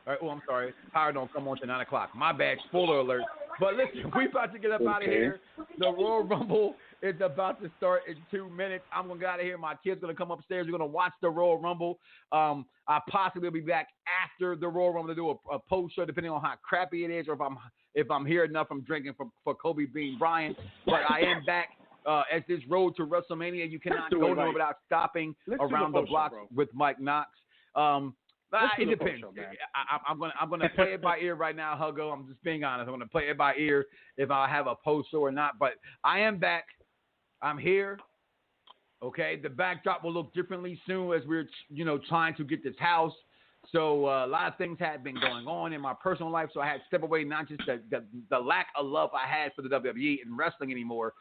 All right, I'm sorry. Power don't come on to 9 o'clock. My bad. Spoiler alert. But listen, we about to get up out of here. The Royal Rumble is about to start in 2 minutes. I'm going to get out of here. My kid's going to come upstairs. We're going to watch the Royal Rumble. I possibly will be back after the Royal Rumble to do a post show, depending on how crappy it is, or if I'm here enough, I'm drinking for Kobe Bean Bryant. But I am back. As this road to WrestleMania, you cannot go nowhere without stopping around the block with Mike Knoxxx. It depends. I'm gonna play it by ear right now, Huggo. I'm just being honest. I'm gonna play it by ear if I have a post show or not. But I am back. I'm here. Okay, the backdrop will look differently soon as we're trying to get this house. So a lot of things had been going on in my personal life, so I had to step away. Not just the lack of love I had for the WWE and wrestling anymore.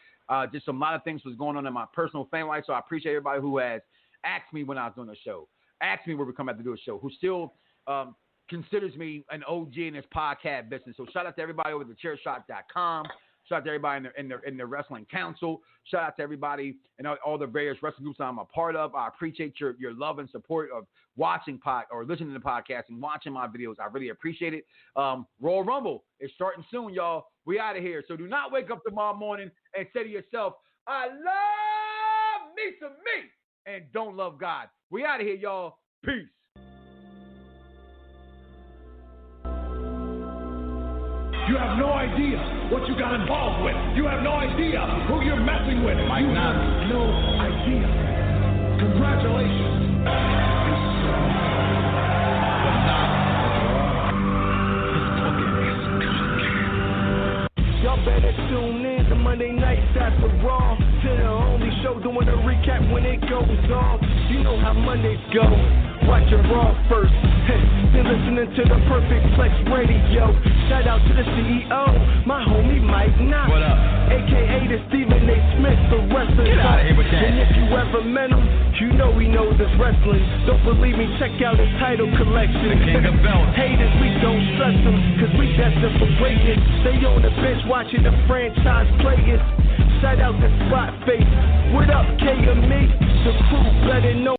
Just a lot of things was going on in my personal family life. So I appreciate everybody who has asked me when I was doing the show. Asked me where we come out to do a show, who still considers me an OG in this podcast business. So shout out to everybody over at thechairshot.com. Shout out to everybody in the Wrestling Council. Shout out to everybody and all the various wrestling groups I'm a part of. I appreciate your love and support of watching or listening to the podcast and watching my videos. I really appreciate it. Royal Rumble is starting soon, y'all. We out of here. So do not wake up tomorrow morning and say to yourself, I love me some me, and don't love God. We out of here, y'all. Peace. You have no idea what you got involved with. You have no idea who you're messing with. You have no idea. Congratulations. Y'all better tune in to Monday nights after Raw. To the only show doing a recap when it goes off. You know how Mondays go. Watch it Raw first. Then listening to the Perfect Flex Radio. Shout out to the CEO, my homie Mike Knoxxx. What up? AKA the Stephen A. Smith, the wrestler. Get out of here with that. And if you ever met him, you know he knows his wrestling. Don't believe me? Check out his title collection. The King of Belts. Haters, we don't stress them, cause we destined for greatness. Stay on the bench watching the franchise players. Shout out to Spot Face. What up, KME? The crew better know.